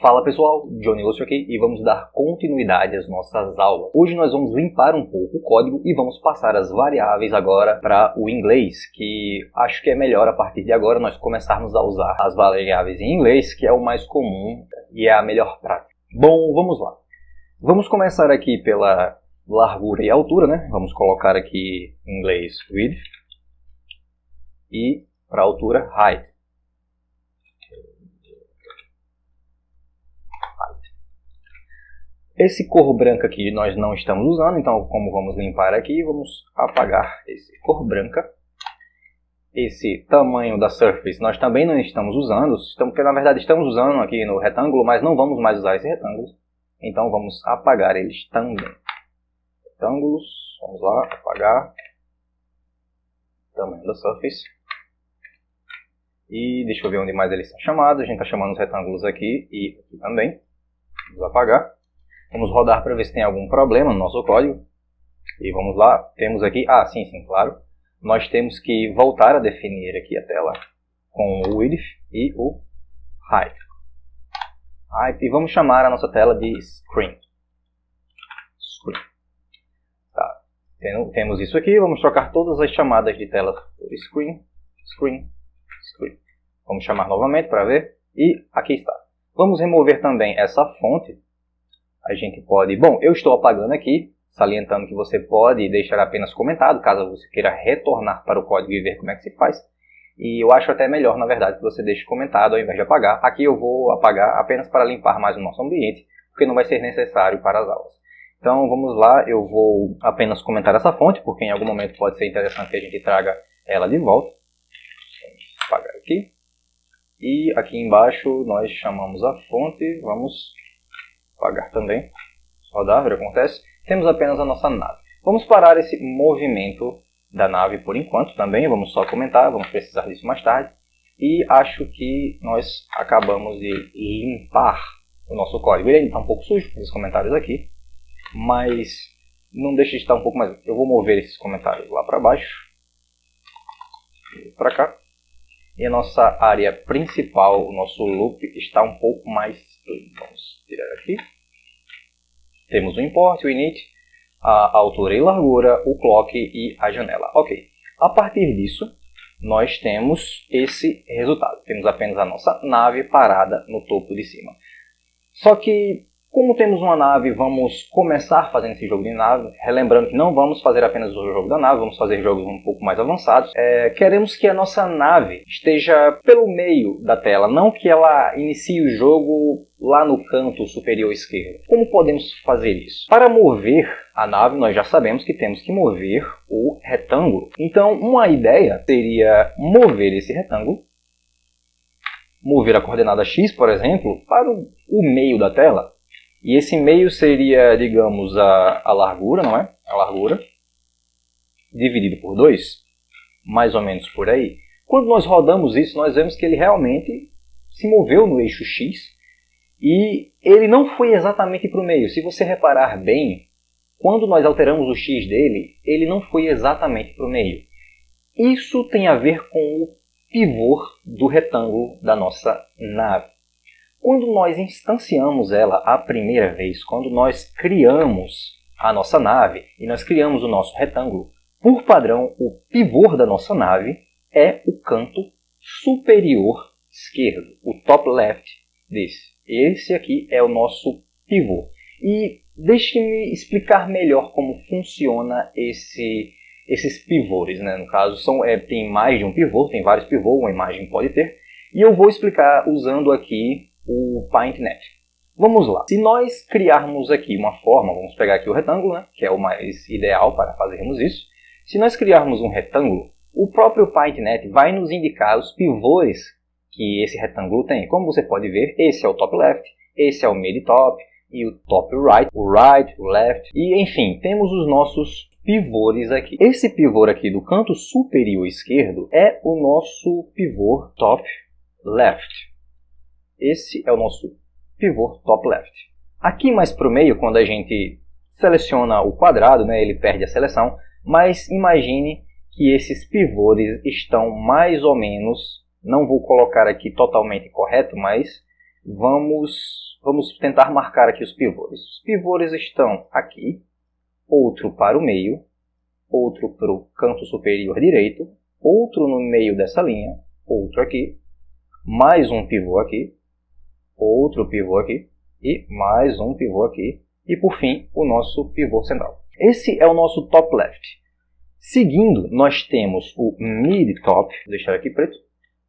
Fala pessoal, Johnny Lúcio aqui e vamos dar continuidade às nossas aulas. Hoje nós vamos limpar um pouco o código e vamos passar as variáveis agora para o inglês, que acho que é melhor a partir de agora nós começarmos a usar as variáveis em inglês, que é o mais comum e é a melhor prática. Bom, vamos lá. Vamos começar aqui pela largura e altura, né? Vamos colocar aqui em inglês width e para a altura height. Esse cor branca aqui nós não estamos usando, então como vamos limpar aqui, vamos apagar esse cor branca. Esse tamanho da surface nós também não estamos usando, porque na verdade estamos usando aqui no retângulo, mas não vamos mais usar esse retângulo. Então vamos apagar eles também. Retângulos, vamos lá, apagar. Tamanho da surface. E deixa eu ver onde mais eles são chamados. A gente está chamando os retângulos aqui e aqui também. Vamos apagar. Vamos rodar para ver se tem algum problema no nosso código. E vamos lá, temos aqui, sim, claro. Nós temos que voltar a definir aqui a tela com o width e o height. E vamos chamar a nossa tela de screen. Tá. Temos isso aqui, vamos trocar todas as chamadas de tela por screen. Vamos chamar novamente para ver. E aqui está. Vamos remover também essa fonte. A gente pode... Bom, eu estou apagando aqui, salientando que você pode deixar apenas comentado, caso você queira retornar para o código e ver como é que se faz. E eu acho até melhor, na verdade, que você deixe comentado ao invés de apagar. Aqui eu vou apagar apenas para limpar mais o nosso ambiente, porque não vai ser necessário para as aulas. Então vamos lá, eu vou apenas comentar essa fonte, porque em algum momento pode ser interessante que a gente traga ela de volta. Vamos apagar aqui. E aqui embaixo nós chamamos a fonte, vamos... apagar também, rodar, ver o que acontece. Temos apenas a nossa nave. Vamos parar esse movimento da nave por enquanto também, vamos só comentar, vamos precisar disso mais tarde. E acho que nós acabamos de limpar o nosso código. Ele ainda está um pouco sujo, esses comentários aqui, mas não deixa de estar um pouco mais... Eu vou mover esses comentários lá para baixo, para cá. E a nossa área principal, o nosso loop, está um pouco mais... Vamos tirar aqui. Temos o import, o init, a altura e largura, o clock e a janela. Ok. A partir disso, nós temos esse resultado. Temos apenas a nossa nave parada no topo de cima. Só que, como temos uma nave, vamos começar fazendo esse jogo de nave. Relembrando que não vamos fazer apenas o jogo da nave, vamos fazer jogos um pouco mais avançados. Queremos que a nossa nave esteja pelo meio da tela, não que ela inicie o jogo lá no canto superior esquerdo. Como podemos fazer isso? Para mover a nave, nós já sabemos que temos que mover o retângulo. Então, uma ideia seria mover esse retângulo, mover a coordenada x, por exemplo, para o meio da tela. E esse meio seria, digamos, a largura, não é? A largura, dividido por 2, mais ou menos por aí. Quando nós rodamos isso, nós vemos que ele realmente se moveu no eixo x e ele não foi exatamente para o meio. Se você reparar bem, quando nós alteramos o x dele, ele não foi exatamente para o meio. Isso tem a ver com o pivô do retângulo da nossa nave. Quando nós instanciamos ela a primeira vez, quando nós criamos a nossa nave e nós criamos o nosso retângulo, por padrão, o pivô da nossa nave é o canto superior esquerdo, o top left desse. Esse aqui é o nosso pivô. E deixe-me explicar melhor como funciona esses pivôs, né? No caso, tem mais de um pivô, tem vários pivôs, uma imagem pode ter. E eu vou explicar usando aqui o PaintNet. Vamos lá. Se nós criarmos aqui uma forma, vamos pegar aqui o retângulo, né, que é o mais ideal para fazermos isso. Se nós criarmos um retângulo, o próprio PaintNet vai nos indicar os pivôs que esse retângulo tem. Como você pode ver, esse é o top left, esse é o mid top e o top right, o left, e enfim, temos os nossos pivôs aqui. Esse pivô aqui do canto superior esquerdo é o nosso pivô top left. Esse é o nosso pivô top left. Aqui mais para o meio, quando a gente seleciona o quadrado, né, ele perde a seleção, mas imagine que esses pivôs estão mais ou menos, não vou colocar aqui totalmente correto, mas vamos tentar marcar aqui os pivôs. Os pivôs estão aqui, outro para o meio, outro para o canto superior direito, outro no meio dessa linha, outro aqui, mais um pivô aqui, outro pivô aqui e mais um pivô aqui e por fim o nosso pivô central. Esse é o nosso top left. Seguindo, nós temos o mid top, vou deixar aqui preto,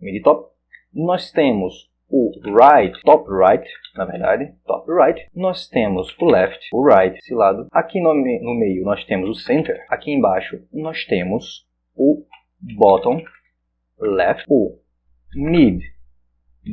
mid top. Nós temos o right, top right, na verdade, top right. Nós temos o left, o right, esse lado. Aqui no meio nós temos o center. Aqui embaixo nós temos o bottom left, o mid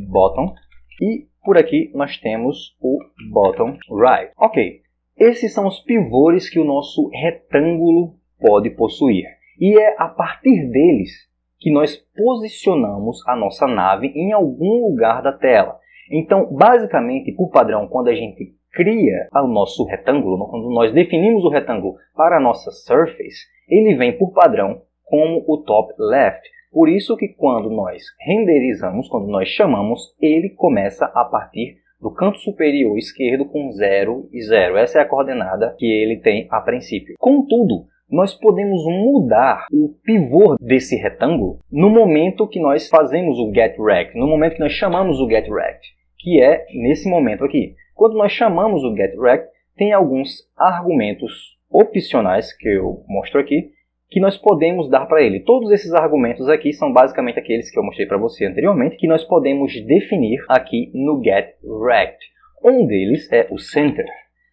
bottom. E por aqui nós temos o bottom right. Ok, esses são os pivôs que o nosso retângulo pode possuir. E é a partir deles que nós posicionamos a nossa nave em algum lugar da tela. Então, basicamente, por padrão, quando a gente cria o nosso retângulo, quando nós definimos o retângulo para a nossa surface, ele vem por padrão como o top left. Por isso que quando nós renderizamos, quando nós chamamos, ele começa a partir do canto superior esquerdo com 0 e 0. Essa é a coordenada que ele tem a princípio. Contudo, nós podemos mudar o pivô desse retângulo no momento que nós fazemos o getRect, no momento que nós chamamos o getRect, que é nesse momento aqui. Quando nós chamamos o getRect, tem alguns argumentos opcionais que eu mostro aqui, que nós podemos dar para ele. Todos esses argumentos aqui são basicamente aqueles que eu mostrei para você anteriormente, que nós podemos definir aqui no getRect. Um deles é o center.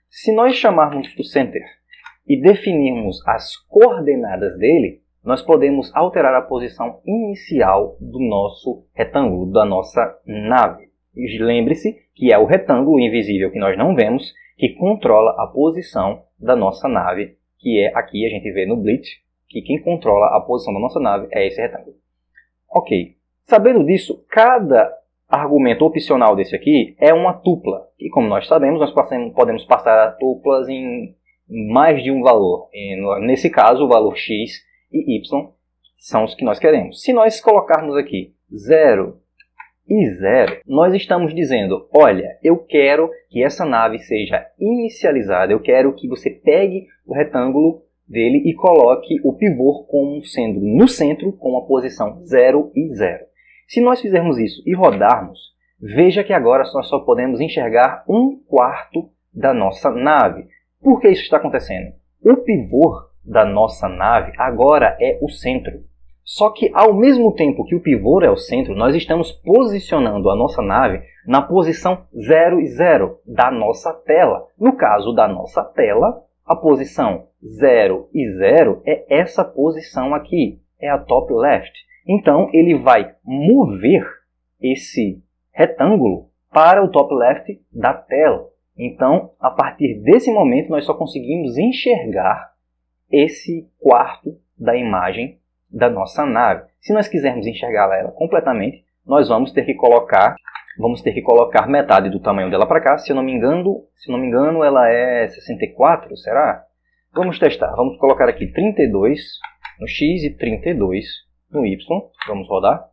Se nós chamarmos o center e definirmos as coordenadas dele, nós podemos alterar a posição inicial do nosso retângulo, da nossa nave. Lembre-se que é o retângulo invisível que nós não vemos que controla a posição da nossa nave, que é aqui a gente vê no Blitz, que quem controla a posição da nossa nave é esse retângulo. Ok, sabendo disso, cada argumento opcional desse aqui é uma tupla. E como nós sabemos, nós podemos passar tuplas em mais de um valor. E nesse caso, o valor x e y são os que nós queremos. Se nós colocarmos aqui 0 e 0, nós estamos dizendo, olha, eu quero que essa nave seja inicializada, eu quero que você pegue o retângulo dele e coloque o pivô como sendo no centro com a posição 0 e 0. Se nós fizermos isso e rodarmos, veja que agora nós só podemos enxergar 1/4 da nossa nave. Por que isso está acontecendo? O pivô da nossa nave agora é o centro. Só que ao mesmo tempo que o pivô é o centro, nós estamos posicionando a nossa nave na posição 0 e 0 da nossa tela. No caso da nossa tela, a posição 0 e 0 é essa posição aqui, é a top left. Então, ele vai mover esse retângulo para o top left da tela. Então, a partir desse momento, nós só conseguimos enxergar esse quarto da imagem da nossa nave. Se nós quisermos enxergar ela completamente, nós vamos ter que colocar metade do tamanho dela para cá. Se eu não me engano, ela é 64, será? Vamos testar. Vamos colocar aqui 32 no X e 32 no Y. Vamos rodar.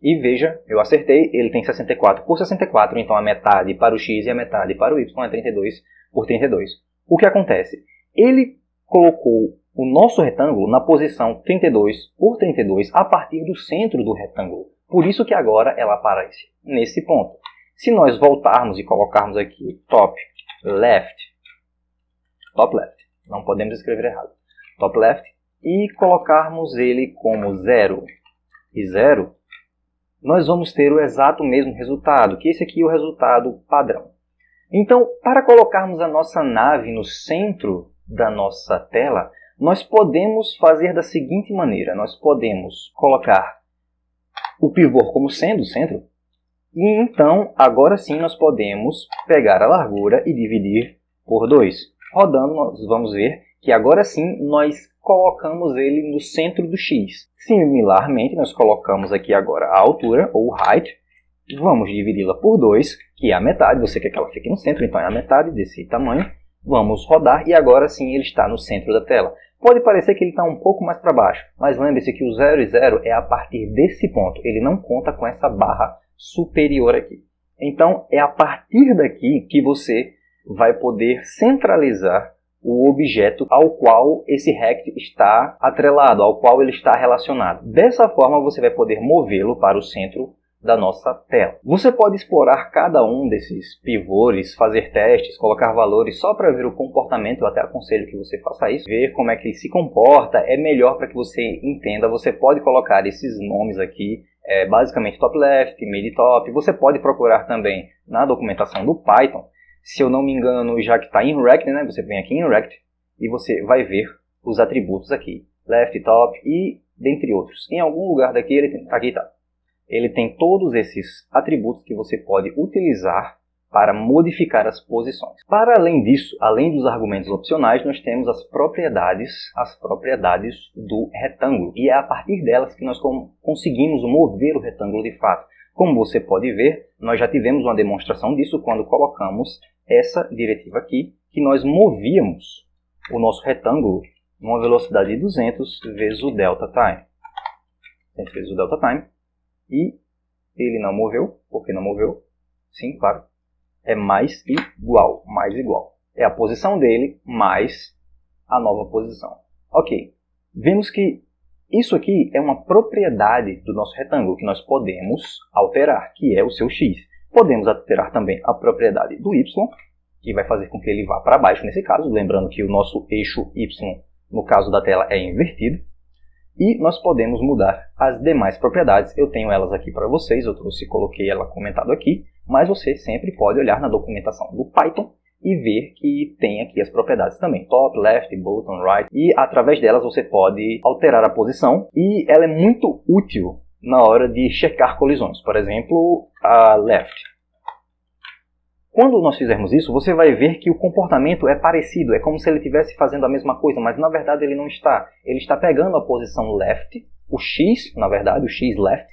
E veja, eu acertei, ele tem 64 por 64, então a metade para o X e a metade para o Y é 32 por 32. O que acontece? Ele colocou o nosso retângulo na posição 32 por 32 a partir do centro do retângulo. Por isso que agora ela aparece nesse ponto. Se nós voltarmos e colocarmos aqui top left, não podemos escrever errado, top left, e colocarmos ele como 0 e 0, nós vamos ter o exato mesmo resultado, que esse aqui é o resultado padrão. Então, para colocarmos a nossa nave no centro da nossa tela, nós podemos fazer da seguinte maneira. Nós podemos colocar o pivô como sendo o centro, e então, agora sim, nós podemos pegar a largura e dividir por 2. Rodando, nós vamos ver que agora sim nós colocamos ele no centro do X. Similarmente, nós colocamos aqui agora a altura, ou height, vamos dividi-la por 2, que é a metade, você quer que ela fique no centro, então é a metade desse tamanho. Vamos rodar e agora sim ele está no centro da tela. Pode parecer que ele está um pouco mais para baixo, mas lembre-se que o 0 e 0 é a partir desse ponto, ele não conta com essa barra superior aqui. Então, é a partir daqui que você vai poder centralizar o objeto ao qual esse rect está atrelado, ao qual ele está relacionado. Dessa forma, você vai poder movê-lo para o centro da nossa tela. Você pode explorar cada um desses pivôs, fazer testes, colocar valores só para ver o comportamento. Eu até aconselho que você faça isso, ver como é que ele se comporta, é melhor para que você entenda. Você pode colocar esses nomes aqui, basicamente top left, mid top. Você pode procurar também na documentação do Python. Se eu não me engano, já que está em rect, né? Você vem aqui em rect e você vai ver os atributos aqui, left, top e dentre outros. Em algum lugar daqui ele tem, aqui está. Ele tem todos esses atributos que você pode utilizar para modificar as posições. Para além disso, além dos argumentos opcionais, nós temos as propriedades do retângulo. E é a partir delas que nós conseguimos mover o retângulo de fato. Como você pode ver, nós já tivemos uma demonstração disso quando colocamos essa diretiva aqui, que nós movíamos o nosso retângulo numa velocidade de 200 vezes o delta time. 200 vezes o delta time. E ele não moveu. Por que não moveu? Sim, claro. É mais igual. É a posição dele mais a nova posição. Ok. Vemos que isso aqui é uma propriedade do nosso retângulo que nós podemos alterar, que é o seu x. Podemos alterar também a propriedade do y, que vai fazer com que ele vá para baixo nesse caso. Lembrando que o nosso eixo y, no caso da tela, é invertido. E nós podemos mudar as demais propriedades. Eu tenho elas aqui para vocês, eu coloquei ela comentado aqui, mas você sempre pode olhar na documentação do Python e ver que tem aqui as propriedades também, top, left, bottom, right, e através delas você pode alterar a posição e ela é muito útil na hora de checar colisões. Por exemplo, a left. Quando nós fizermos isso, você vai ver que o comportamento é parecido, é como se ele estivesse fazendo a mesma coisa, mas na verdade ele não está. Ele está pegando a posição left, o x, na verdade, o x left,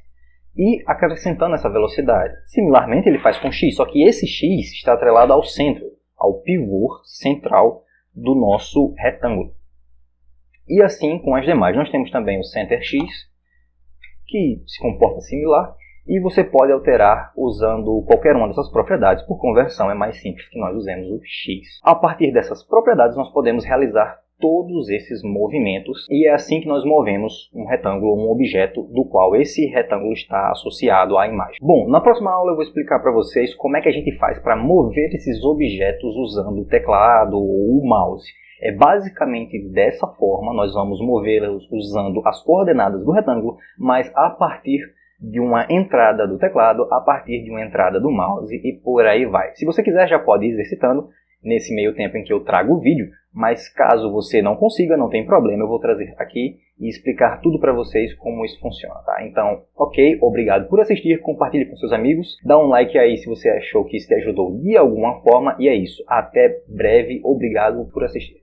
e acrescentando essa velocidade. Similarmente ele faz com x, só que esse x está atrelado ao centro, ao pivô central do nosso retângulo. E assim com as demais. Nós temos também o center x, que se comporta similar, e você pode alterar usando qualquer uma dessas propriedades. Por conversão é mais simples que nós usemos o x. A partir dessas propriedades nós podemos realizar todos esses movimentos e é assim que nós movemos um retângulo ou um objeto do qual esse retângulo está associado à imagem. Bom, na próxima aula eu vou explicar para vocês como é que a gente faz para mover esses objetos usando o teclado ou o mouse. É basicamente dessa forma nós vamos movê-los usando as coordenadas do retângulo, mas a partir de uma entrada do teclado, a partir de uma entrada do mouse e por aí vai. Se você quiser já pode ir exercitando nesse meio tempo em que eu trago o vídeo, mas caso você não consiga, não tem problema, eu vou trazer aqui e explicar tudo para vocês como isso funciona, tá? Então, ok, obrigado por assistir, compartilhe com seus amigos, dá um like aí se você achou que isso te ajudou de alguma forma e é isso. Até breve, obrigado por assistir.